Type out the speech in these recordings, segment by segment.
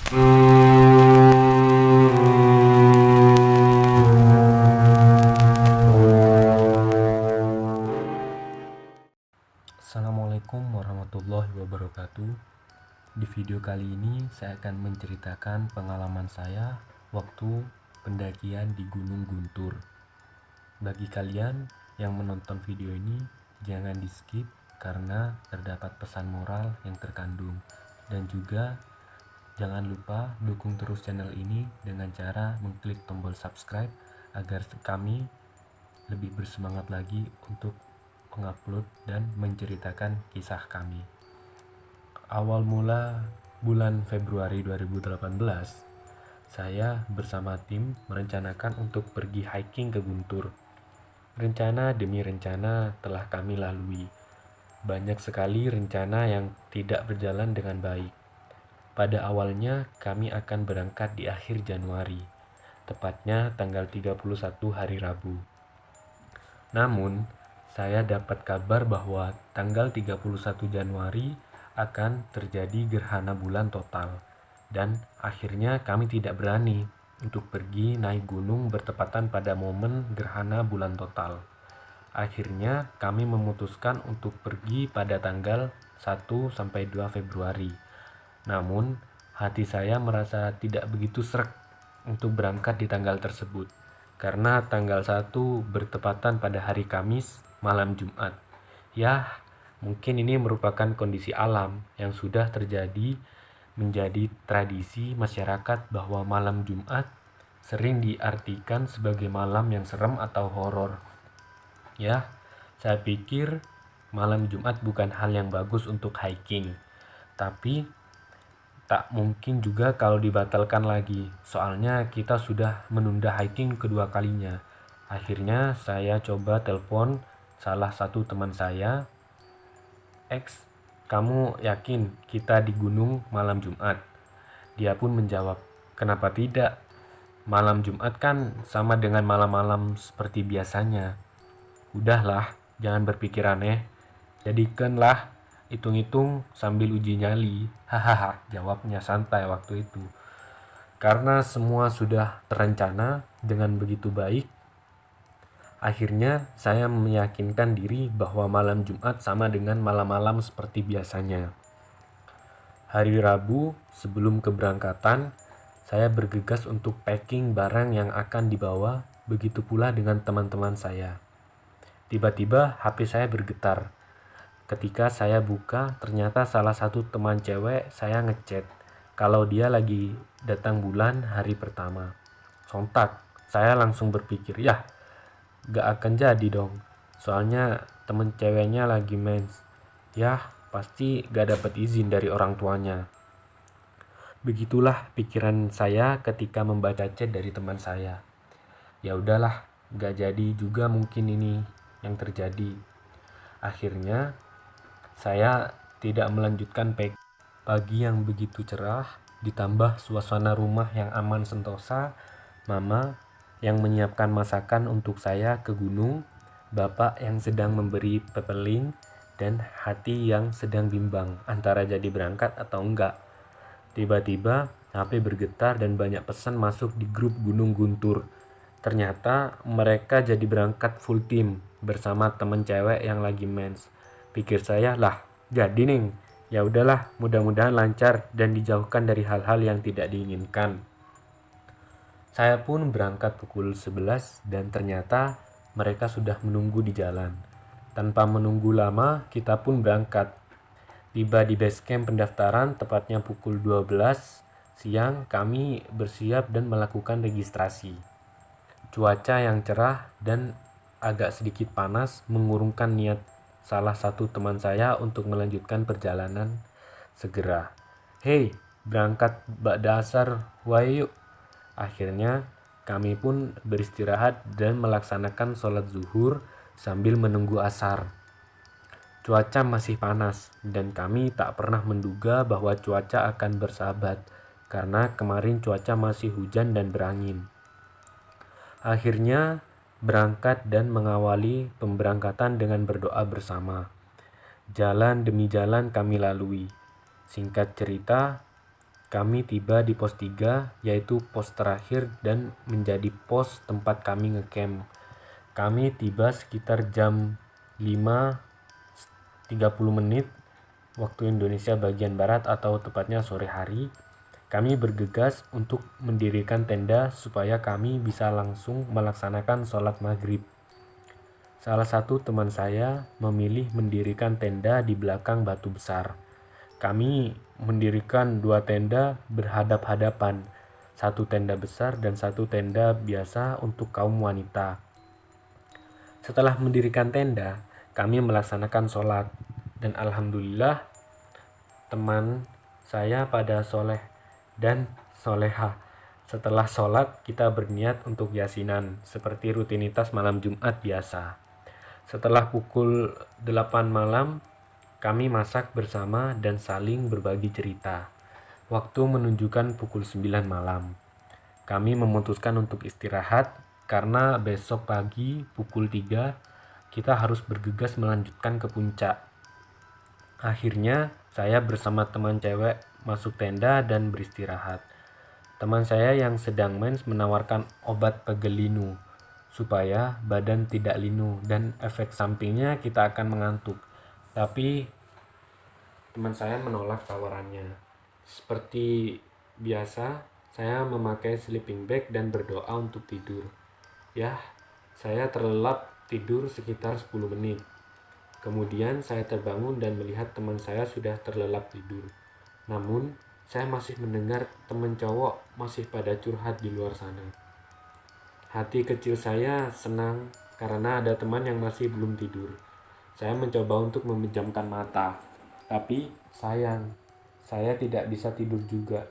Assalamualaikum warahmatullahi wabarakatuh. Di video kali ini saya akan menceritakan pengalaman saya waktu pendakian di Gunung Guntur. Bagi kalian yang menonton video ini, jangan di skip karena terdapat pesan moral yang terkandung. Dan juga jangan lupa dukung terus channel ini dengan cara mengklik tombol subscribe agar kami lebih bersemangat lagi untuk mengupload dan menceritakan kisah kami. Awal mula bulan Februari 2018, saya bersama tim merencanakan untuk pergi hiking ke Guntur. Rencana demi rencana telah kami lalui. Banyak sekali rencana yang tidak berjalan dengan baik. Pada awalnya kami akan berangkat di akhir Januari, tepatnya tanggal 31 hari Rabu. Namun, saya dapat kabar bahwa tanggal 31 Januari akan terjadi gerhana bulan total, dan akhirnya kami tidak berani untuk pergi naik gunung bertepatan pada momen gerhana bulan total. Akhirnya kami memutuskan untuk pergi pada tanggal 1-2 Februari. Namun, hati saya merasa tidak begitu sreg untuk berangkat di tanggal tersebut, karena tanggal 1 bertepatan pada hari Kamis malam Jumat. Ya, mungkin ini merupakan kondisi alam yang sudah terjadi menjadi tradisi masyarakat bahwa malam Jumat sering diartikan sebagai malam yang serem atau horor. Ya, saya pikir malam Jumat bukan hal yang bagus untuk hiking, tapi tak mungkin juga kalau dibatalkan lagi, soalnya kita sudah menunda hiking kedua kalinya. Akhirnya saya coba telepon salah satu teman saya, X, kamu yakin kita di gunung malam Jumat? Dia pun menjawab, kenapa tidak? Malam Jumat kan sama dengan malam-malam seperti biasanya. Udahlah, jangan berpikir aneh. Jadikanlah hitung-hitung sambil uji nyali. Hahaha, jawabnya santai waktu itu. Karena semua sudah terencana dengan begitu baik, akhirnya saya meyakinkan diri bahwa malam Jumat sama dengan malam-malam seperti biasanya. Hari Rabu sebelum keberangkatan, saya bergegas untuk packing barang yang akan dibawa, begitu pula dengan teman-teman saya. Tiba-tiba HP saya bergetar. Ketika saya buka, ternyata salah satu teman cewek saya ngechat kalau dia lagi datang bulan hari pertama. Sontak, saya langsung berpikir, yah, gak akan jadi dong. Soalnya temen ceweknya lagi mens. Yah, pasti gak dapat izin dari orang tuanya. Begitulah pikiran saya ketika membaca chat dari teman saya. Ya udahlah, gak jadi juga mungkin ini yang terjadi. Akhirnya saya tidak melanjutkan pagi yang begitu cerah, ditambah suasana rumah yang aman sentosa, mama yang menyiapkan masakan untuk saya ke gunung, bapak yang sedang memberi pepelin, dan hati yang sedang bimbang antara jadi berangkat atau enggak. Tiba-tiba HP bergetar dan banyak pesan masuk di grup Gunung Guntur. Ternyata mereka jadi berangkat full tim bersama temen cewek yang lagi mens. Pikir saya, lah, jadi nih. Ya udahlah, mudah-mudahan lancar dan dijauhkan dari hal-hal yang tidak diinginkan. Saya pun berangkat pukul 11 dan ternyata mereka sudah menunggu di jalan. Tanpa menunggu lama, kita pun berangkat. Tiba di base camp pendaftaran tepatnya pukul 12 siang, kami bersiap dan melakukan registrasi. Cuaca yang cerah dan agak sedikit panas mengurungkan niat salah satu teman saya untuk melanjutkan perjalanan segera. Hei, berangkat ba'da asar, wae yuk. Akhirnya kami pun beristirahat dan melaksanakan sholat zuhur sambil menunggu asar. Cuaca masih panas dan kami tak pernah menduga bahwa cuaca akan bersahabat karena kemarin cuaca masih hujan dan berangin. Akhirnya berangkat dan mengawali pemberangkatan dengan berdoa bersama. Jalan demi jalan kami lalui. Singkat cerita, kami tiba di pos 3, yaitu pos terakhir dan menjadi pos tempat kami ngecamp. Kami tiba sekitar jam 5.30 waktu Indonesia bagian Barat atau tepatnya sore hari. Kami bergegas untuk mendirikan tenda supaya kami bisa langsung melaksanakan sholat maghrib. Salah satu teman saya memilih mendirikan tenda di belakang batu besar. Kami mendirikan 2 tenda berhadap-hadapan, 1 tenda besar dan 1 tenda biasa untuk kaum wanita. Setelah mendirikan tenda, kami melaksanakan sholat, dan alhamdulillah teman saya pada soleh dan soleha. Setelah sholat, kita berniat untuk yasinan, seperti rutinitas malam Jumat biasa. Setelah pukul 8 malam, kami masak bersama dan saling berbagi cerita. Waktu menunjukkan pukul 9 malam. Kami memutuskan untuk istirahat karena besok pagi pukul 3 kita harus bergegas melanjutkan ke puncak. Akhirnya saya bersama teman cewek masuk tenda dan beristirahat. Teman saya yang sedang mens menawarkan obat pegelinu supaya badan tidak linu dan efek sampingnya kita akan mengantuk. Tapi teman saya menolak tawarannya. Seperti biasa, saya memakai sleeping bag dan berdoa untuk tidur. Ya, saya terlelap tidur sekitar 10 menit. Kemudian saya terbangun dan melihat teman saya sudah terlelap tidur. Namun, saya masih mendengar teman cowok masih pada curhat di luar sana. Hati kecil saya senang karena ada teman yang masih belum tidur. Saya mencoba untuk memejamkan mata, tapi sayang, saya tidak bisa tidur juga.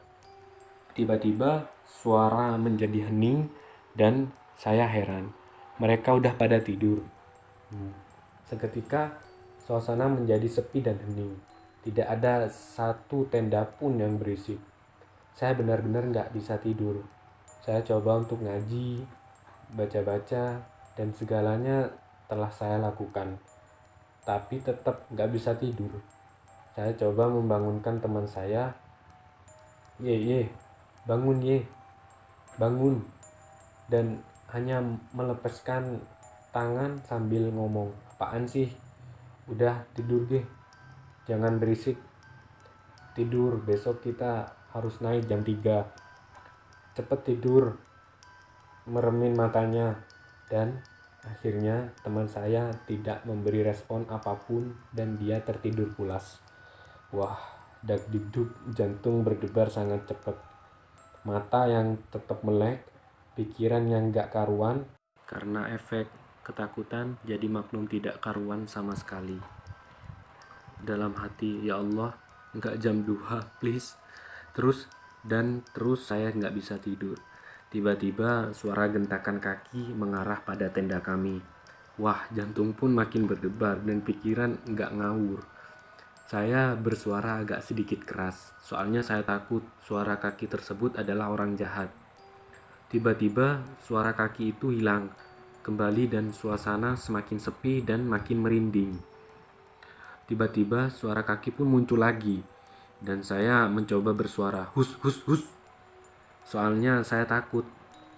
Tiba-tiba suara menjadi hening dan saya heran. Mereka udah pada tidur. Seketika suasana menjadi sepi dan hening. Tidak ada satu tenda pun yang berisik. Saya benar-benar nggak bisa tidur. Saya coba untuk ngaji, baca-baca, dan segalanya telah saya lakukan. Tapi tetap nggak bisa tidur. Saya coba membangunkan teman saya. Ye, bangun ye, bangun. Dan hanya melepaskan tangan sambil ngomong, apaan sih? Udah tidur deh, jangan berisik. Tidur, besok kita harus naik jam 3. Cepet tidur, meremin matanya. Dan akhirnya teman saya tidak memberi respon apapun dan dia tertidur pulas. Wah, dag-digdug, jantung berdebar sangat cepat. Mata yang tetap melek, pikiran yang gak karuan. Karena efek ketakutan jadi maklum tidak karuan sama sekali. Dalam hati, ya Allah, gak jam 2, please. Terus saya gak bisa tidur. Tiba-tiba suara gentakan kaki mengarah pada tenda kami. Wah, jantung pun makin berdebar dan pikiran gak ngawur. Saya bersuara agak sedikit keras, soalnya saya takut suara kaki tersebut adalah orang jahat. Tiba-tiba suara kaki itu hilang kembali dan suasana semakin sepi dan makin merinding. Tiba-tiba suara kaki pun muncul lagi dan saya mencoba bersuara hus hus hus. Soalnya saya takut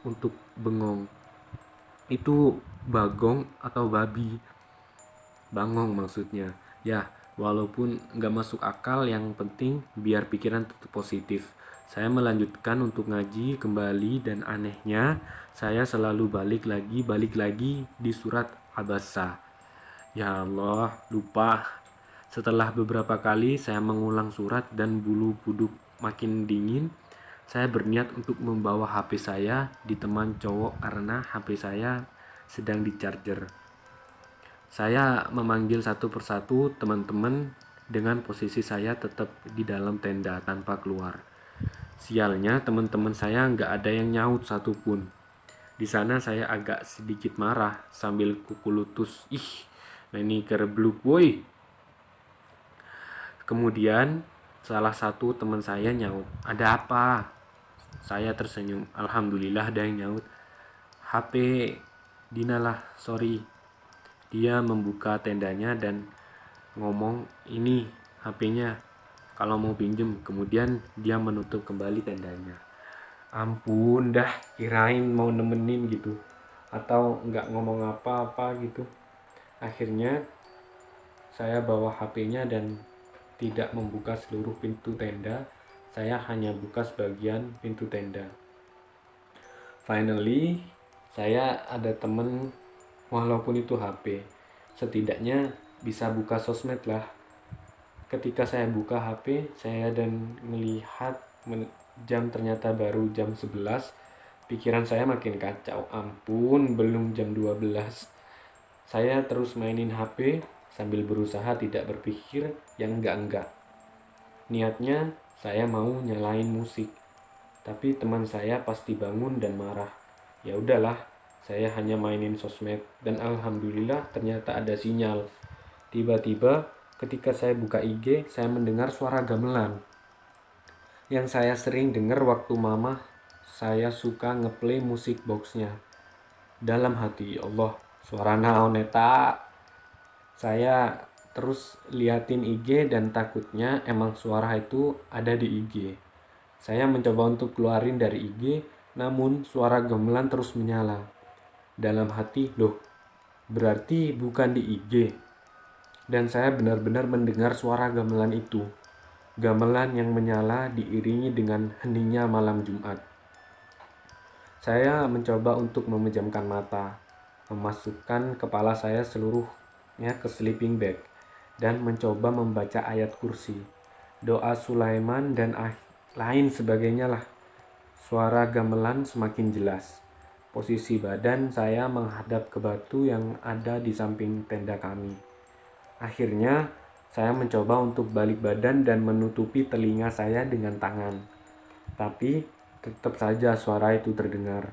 untuk bengong. Itu bagong atau babi? Bangong maksudnya. Ya, walaupun nggak masuk akal, yang penting biar pikiran tetap positif. Saya melanjutkan untuk ngaji kembali dan anehnya saya selalu balik lagi di surat Abasa. Ya Allah, lupa. Setelah beberapa kali saya mengulang surat dan bulu kuduk makin dingin, saya berniat untuk membawa HP saya di teman cowok karena HP saya sedang di charger. Saya memanggil satu persatu teman-teman dengan posisi saya tetap di dalam tenda tanpa keluar. Sialnya teman-teman saya nggak ada yang nyaut satupun. Di sana saya agak sedikit marah sambil kukulutus. Ih, ini kerebluk woi. Kemudian salah satu teman saya nyaut, ada apa? Saya tersenyum, alhamdulillah ada yang nyaut. HP Dina lah, sorry. Dia membuka tendanya dan ngomong, ini HP-nya. kalau mau pinjem. Kemudian dia menutup kembali tendanya. Ampun dah, kirain mau nemenin gitu atau nggak ngomong apa-apa gitu. Akhirnya saya bawa HP-nya dan tidak membuka seluruh pintu tenda. Saya hanya buka sebagian pintu tenda. Finally, saya ada temen, walaupun itu HP, setidaknya bisa buka sosmed lah. Ketika saya buka HP, saya dan melihat jam ternyata baru jam 11. Pikiran saya makin kacau. Ampun, belum jam 12. Saya terus mainin HP sambil berusaha tidak berpikir yang enggak-enggak. Niatnya saya mau nyalain musik, tapi teman saya pasti bangun dan marah. Ya udahlah, saya hanya mainin sosmed dan alhamdulillah ternyata ada sinyal. Tiba-tiba ketika saya buka IG, saya mendengar suara gamelan yang saya sering dengar waktu mama saya suka ngeplay musik boxnya. Dalam hati, Allah, suara naon eta? Saya terus liatin IG dan takutnya emang suara itu ada di IG. Saya mencoba untuk keluarin dari IG, namun suara gamelan terus menyala. Dalam hati, loh, berarti bukan di IG. Dan saya benar-benar mendengar suara gamelan itu. Gamelan yang menyala diiringi dengan heningnya malam Jumat. Saya mencoba untuk memejamkan mata, memasukkan kepala saya seluruhnya ke sleeping bag, dan mencoba membaca ayat kursi, doa Sulaiman, dan lain sebagainya lah. Suara gamelan semakin jelas. Posisi badan saya menghadap ke batu yang ada di samping tenda kami. Akhirnya, saya mencoba untuk balik badan dan menutupi telinga saya dengan tangan. Tapi, tetap saja suara itu terdengar.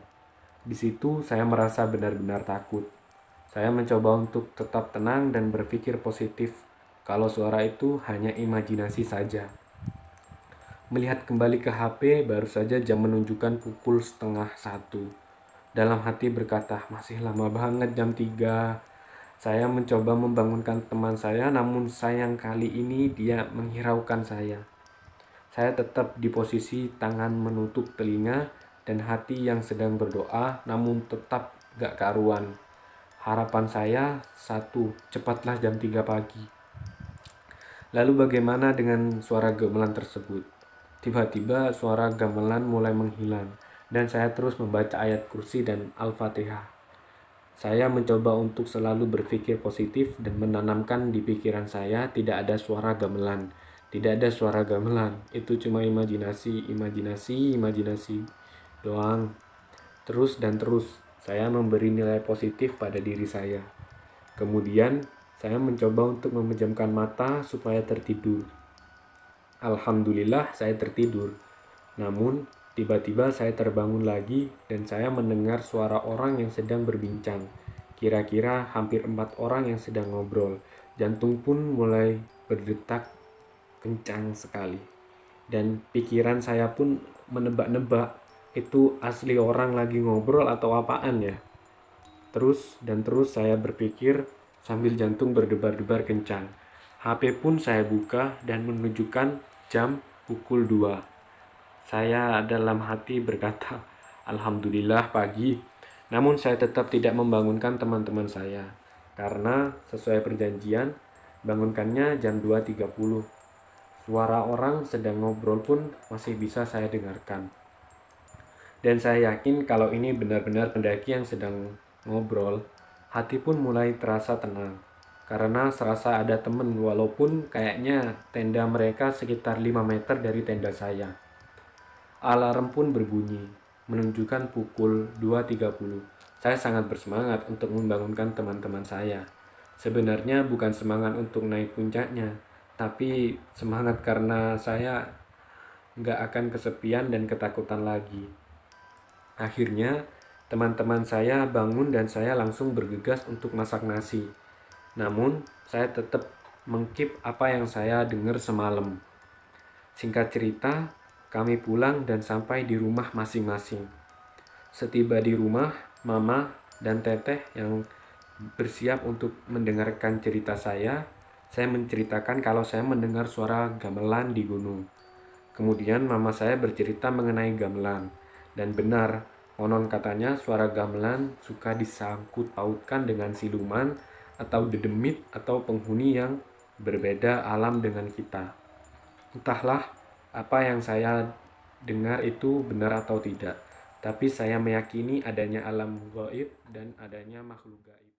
Di situ, saya merasa benar-benar takut. Saya mencoba untuk tetap tenang dan berpikir positif kalau suara itu hanya imajinasi saja. Melihat kembali ke HP, baru saja jam menunjukkan pukul 12:30. Dalam hati berkata, masih lama banget jam 3. Saya mencoba membangunkan teman saya, namun sayang kali ini dia menghiraukan saya. Saya tetap di posisi tangan menutup telinga dan hati yang sedang berdoa, namun tetap gak karuan. Harapan saya satu, cepatlah jam 3 pagi. Lalu bagaimana dengan suara gamelan tersebut? Tiba-tiba suara gamelan mulai menghilang dan saya terus membaca ayat kursi dan Al-Fatihah. Saya mencoba untuk selalu berpikir positif dan menanamkan di pikiran saya tidak ada suara gamelan. Tidak ada suara gamelan, itu cuma imajinasi doang. Terus dan terus, saya memberi nilai positif pada diri saya. Kemudian, saya mencoba untuk memejamkan mata supaya tertidur. Alhamdulillah saya tertidur. Namun, tiba-tiba saya terbangun lagi dan saya mendengar suara orang yang sedang berbincang. Kira-kira hampir 4 orang yang sedang ngobrol. Jantung pun mulai berdetak kencang sekali. Dan pikiran saya pun menebak-nebak, itu asli orang lagi ngobrol atau apaan ya? Terus saya berpikir sambil jantung berdebar-debar kencang. HP pun saya buka dan menunjukkan jam pukul 2. Saya dalam hati berkata, Alhamdulillah pagi. Namun saya tetap tidak membangunkan teman-teman saya. Karena sesuai perjanjian, bangunkannya jam 2.30. Suara orang sedang ngobrol pun masih bisa saya dengarkan. Dan saya yakin kalau ini benar-benar pendaki yang sedang ngobrol, hati pun mulai terasa tenang. Karena serasa ada teman walaupun kayaknya tenda mereka sekitar 5 meter dari tenda saya. Alarm pun berbunyi, menunjukkan pukul 2.30. Saya sangat bersemangat untuk membangunkan teman-teman saya. Sebenarnya bukan semangat untuk naik puncaknya, tapi semangat karena saya nggak akan kesepian dan ketakutan lagi. Akhirnya, teman-teman saya bangun dan saya langsung bergegas untuk masak nasi. Namun, saya tetap mengkeep apa yang saya dengar semalam. Singkat cerita, kami pulang dan sampai di rumah masing-masing. Setiba di rumah, Mama dan Teteh yang bersiap untuk mendengarkan cerita saya Saya menceritakan kalau saya mendengar suara gamelan di gunung. Kemudian mama saya bercerita mengenai gamelan. Dan benar, konon katanya suara gamelan suka disangkut pautkan dengan siluman atau dedemit atau penghuni yang berbeda alam dengan kita. Entahlah apa yang saya dengar itu benar atau tidak, tapi saya meyakini adanya alam gaib dan adanya makhluk gaib.